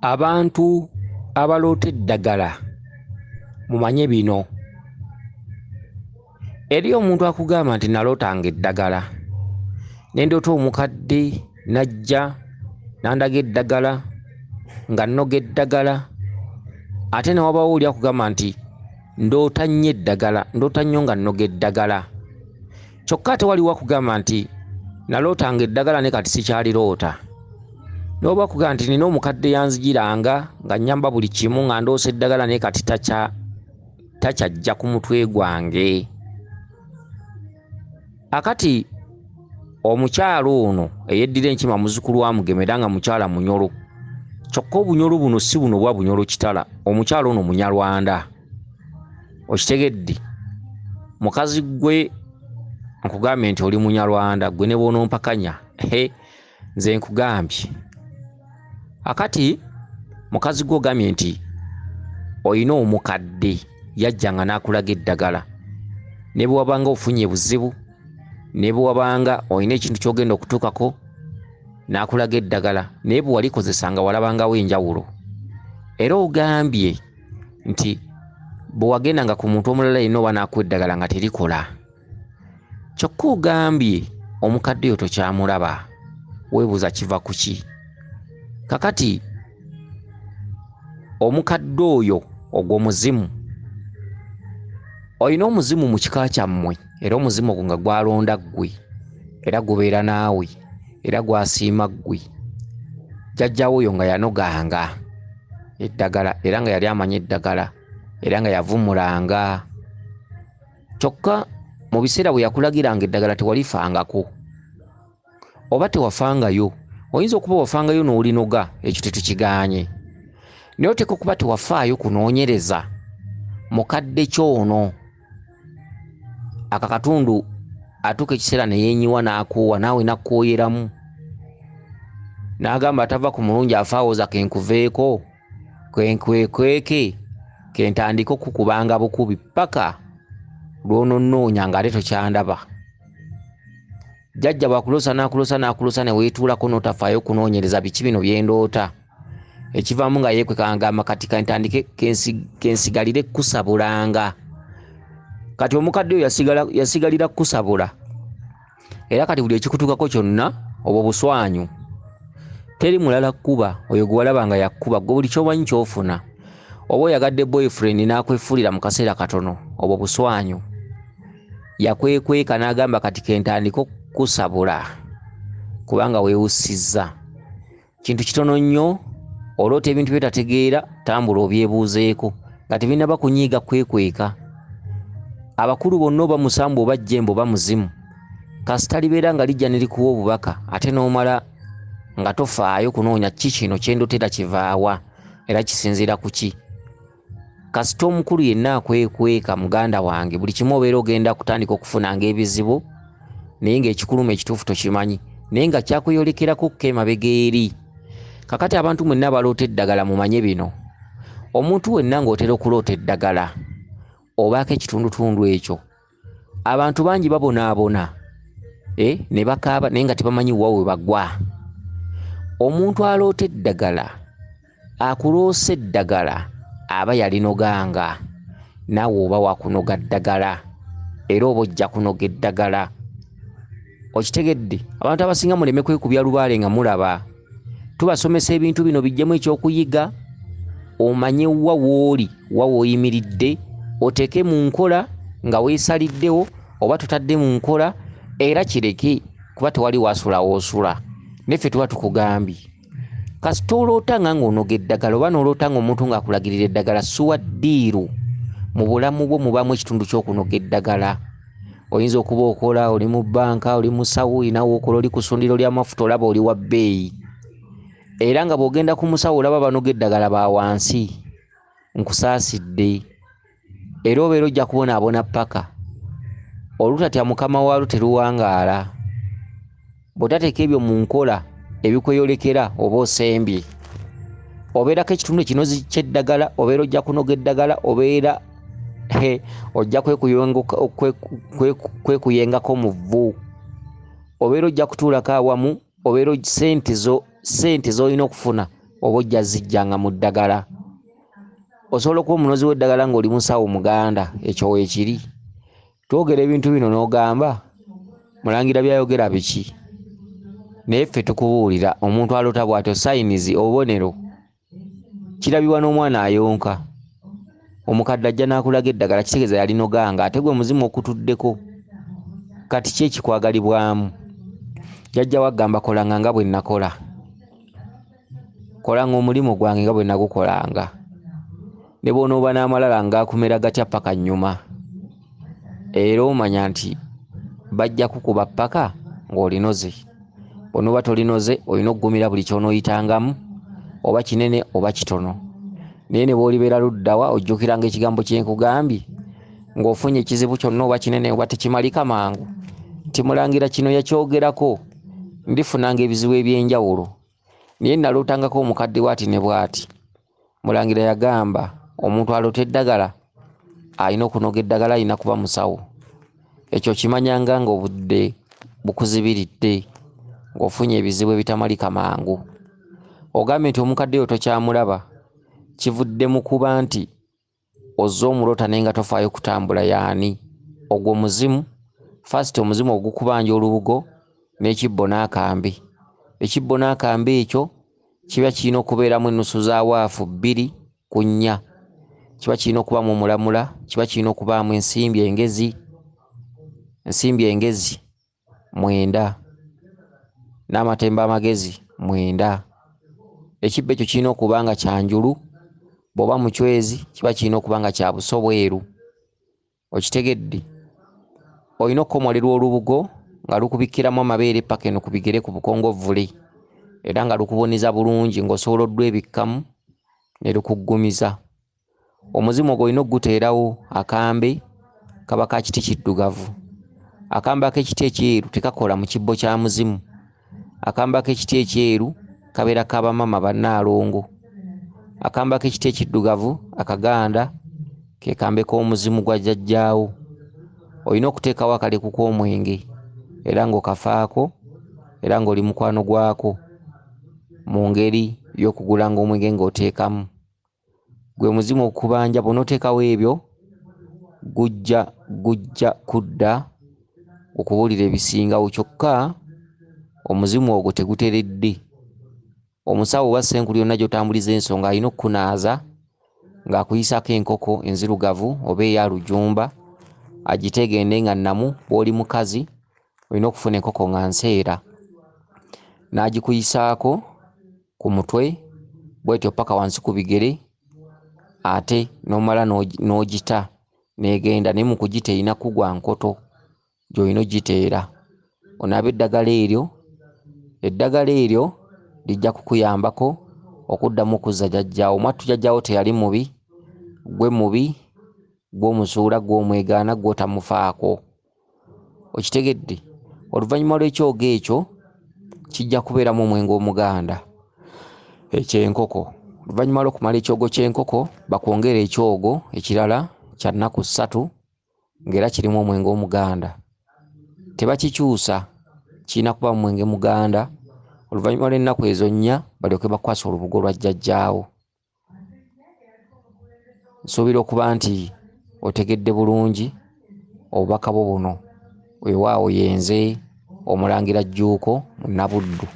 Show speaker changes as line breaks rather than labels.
Abantu abaloota eddagala mumanye bino. Eri omuntu akugamba nti nalootanga eddagala, ne ndoota omukadde najja nandaga eddagala nga nnoga eddagala, ate ne wabaawo oli akugamba nti ndoota nnyo eddagala, ndoota nnyo nga nnoga eddagala. Kyokka ate waliwo akugamba nti nalootanga eddagala ne kati sikyaliroota. N'oba akugamba nti nina omukadde yanzijiranga nga nnyamba buli kimu nga ndoosa eddagala naye kati takyajja ku mutwe gwange. Akati omukyalo ono eyeddira enkima muzzukulu wa Mugema era nga mukyala munyolo, kyokka obunyolo buno si buno bwa bunyolo kitala, omukyalo ono Munyarwanda. Okitegedde? Mukazi gwe nkugambye nti oli Munyarwanda, gwe ne bw'onompakanya nze nkugambye. Akati mukazi gwe ogambye nti olina omukadde yajjanga n'akulaga eddagala, ne bwe wabanga ofunye buzibu, ne bwe wabanga olina ekintu ky'ogenda okutuukako n'akulaga eddagala, naye bwe walikozesanga walabangawo enjawulo. Era ogambye nti bwe wagendanga ku muntu omulala yenna oba n'akuwa eddagala nga terikola. Kyokka ogambye omukadde oyo tokyamulaba, weebuuza kiva ku ki? Kakati omukadde oyo ogwo muzimu, olina omuzimu mu kika kyammwe, era omuzimu ogwo nga gwalonda ggwe, era gubeera naawe, era gwasiima ggwe. Jjajjaawo oyo nga yanoganga eddagala era nga yali amanya eddagala era nga yavumulanga. Kyokka mu biseera bwe yakulagiranga eddagala tewalifangako oba tewafangayo. Oyinza okuba wafangayo n'olinoga, ekyo tetukigaanye, naye oteeka okuba tewafaayo kunoonyereza mukadde kyono. Aka katundu atuuka ekiseera ne yeenyiwa n'akoowa, naawe nakkooyeramu n'agamba atava ku mulungi afaawoza kenkuveeko, kenkweke, kentandika okukubanga bukubi paka lw'ononnoonya ng'ate tokyandaba. Jjajja bw'akuloosa n'akuloosa ne weetuulako n'otafaayo kunoonyereza biki bino bye ndoota. Ekivaamu nga yeekweka ngamba kati kentandike kensigalire kusabulanga. Kati omukadde oyo yasigalira kusabula, era kati buli ekikutuukako kyonna obwo buswanyu. Teri mulala kkuba, oyo gwe walabanga yakkuba, gwe buli ky'omanyi ky'ofuna. Oba oyagadde boyfriend n'akwefuulira mu kaseera katono, obwo buswanyu. Yakwekweka n'agamba kati kentandika kusabula kubanga weewussizza. Kintu kitono nnyo, oloota ebintu by'otategeera, tambula obyebuuzeeko nga tebinnaba kunyiiga kwekweka. Abakulu bonna oba musambu oba jjembe oba muzimu, kasita libeera nga lijja ne likuwa obubaka ate n'omala nga tofaayo kunoonya ki kino kye ndootera kivaawa era kisinziira ku ki. Kasita omukulu yenna akwekweka muganda wange, buli kimu obeera ogenda kutandika okufunanga ebizibu naye ng'ekikulumu ekituufu tokimanyi, naye nga kyakweyolekeraku ko emabega eri. Kakati abantu mwenna abaloota eddagala mumanye bino. Omuntu wenna ng'otera okuloota eddagala obaako ekitundutundu ekyo, abantu bangi babonaabona ne bakaaba naye nga tebamanyi wa we bagwa. Omuntu aloota eddagala, akuloosa eddagala, aba yalinoganga, naawe oba wakunoga ddagala era oba ojja kunoga eddagala. Okitegedde? Abantu abasinga muleme kwekubya lubaale nga mulaba. Tubasomesa ebintu bino bijjemu ekyokuyiga, omanye wa wooli, wa wooyimiridde, oteeke mu nkola nga weesaliddewo oba totadde mu nkola, era kireke kuba tewali wasula woosula. Neffe tuba tukugambye kasita oloota nga ng'onoga eddagala oba n'oloota ng'omuntu ng'akulagirira eddagala, suwa ddiiru. Mu bulamu bwo mubaamu ekitundu ky'okunoga eddagala. Oyinza okuba okola, oli mu bbanka, oli musawo, olinawo okola, oli ku ssundiro ly'amafuta, olaba oli wa bbeeyi, era nga bw'ogenda ku musawo olaba banoga eddagala ba wansi, nkusaasidde. Era obeera ojja kubonaabona paka olutatya mukama waalo teruwangaala. Bw'otateeka ebyo mu nkola ebikweyolekera oba osembye, obeerako ekitundu ekinozi ky'eddagala, obeera ojja kunoga eddagala, obeera ojja kwekuyengako mu vvu, obeera ojja kutuulako awamu, obeera sente z'olina okufuna oba ojja zijjanga mu ddagala. Osobola okuba omunozi w'eddagala ng'oli musawo Muganda, ekyo weekiri. Twogera ebintu bino n'ogamba Mulangira byayogera biki? Naye ffe tukubuulira omuntu alota bw'atyo sayinizi obubonero kirabibwa n'omwana ayonka. Omukadde ajja n'akulaga eddagala kitegeeza yali noganga ate gwe muzimu okutuddeko. Kati ki ekikwagalibwamu? Jjajja wagamba kolanga nga bwe nakola. Kolanga omulimu gwange nga bwe nagukolanga. Ne bw'onooba n'amalala ng'akumera gatya paka nnyuma. Era omanya nti bajja kukuba ppaka ng'olinoze. Bw'onooba tolinoze olina okugumira buli ky'onooyitangamu oba kinene oba kitono. Naye ne bw'olibeera luddawa ojjukiranga ekigambo kye nkugambye ng'ofunye ekizibu kyonna oba kinene oba tekimalika mangu. Timulangira kino yakyogerako ndifunanga ebizibu eby'enjawulo. Naye nalootangako omukadde bw'ati ne bw'ati. Mulangira yagamba omuntu alota eddagala alina okunoga eddagala, alina kuba musawo. Ekyo kimanyanga ng'obudde bukuzibiridde, ng'ofunye ebizibu ebitamalika mangu. Ogambye nti omukadde oyo tokyamulaba, kivudde mu kuba nti ozze omulota naye nga tofaayo kutambula yaani. Ogwo muzimu. First omuzimu ogukubanja olubugo n'ekibbo n'akambe. Ekibbo n'akambe ekyo kiba kirina okubeeramu ennusu za waafu 2 ku 4. Kiba kirina okubaamu omulamula, kiba kirina okubaamu ensimbi engezi 9 n'amatembe amagezi 9. Ekibbo ekyo kirina okuba nga kyanjulu, bw'oba mucwezi kiba kirina okuba nga kya buso bweru. Okitegedde? Olina okukomolerwa olubugo nga lukubikkiramu amabeere paka eno ku bigere ku bukongovvule, era nga lukuboniza bulungi ng'osobola oddwebikkamu ne lukuggumiza. Omuzimu ogwo olina okuguteerawo akambe kaba ka kiti kiddugavu. Akambe ak'ekiti ekyeru tekakola mu kibbo kya muzimu. Akambe ak'ekiti ekyeru kabeera ka bamama bannaalongo. Akambe ak'ekiti ekiddugavu akaganda ke kambe k'omuzimu gwa jjajjaawo. Olina okuteekawo akaleku k'omwenge era ng'okafaako era ng'oli mukwano gwako mu ngeri y'okugulanga omwenge ng'oteekamu. Gwe muzimu okubanja bw'onooteekawo ebyo gujja kudda okubuulira ebisingawo, kyokka omuzimu ogwo teguteredde. Omusawo oba Ssenkulu yonna gy'otambuliza ensonga alina okukunaaza ng'akuyisaako enkoko enzirugavu oba eya lujumba agitegende nga nnamu. Bw'oli mukazi olina okufuna enkoko nga nseera, n'agikuyisaako ku mutwe bw'etyo paka wansi ku bigere, ate n'omala n'ogita n'egenda. Naye mu kugita erina kugwa nkoto gy'olina ogiteera. Onaaba eddagala eryo lijja kukuyambako okuddamu okuzza jjajjaawo. Mwattu jjajjaawo teyali mubi, gwe mubi, gw'omusuula, gw'omwegaana, gw'otamufaako. Okitegedde? Oluvannyuma lw'ekyogo ekyo kijja kubeeramu omwenge omuganda eky'enkoko. Oluvannyuma lw'okumala ekyogo ky'enkoko bakwongera ekyogo ekirala kya nnaku 3 ng'era kirimu omwenge omuganda. Tebakikyusa, kirina kuba omwenge muganda. Oluvannyuma lw'ennaku ezo 4 balyoke bakwasa olubugo lwa jjajjaawo. Nsuubira okuba nti otegedde bulungi obubaka bwo buno. Weewaawo yenze Omulangira Jjuuko Munnabuddu.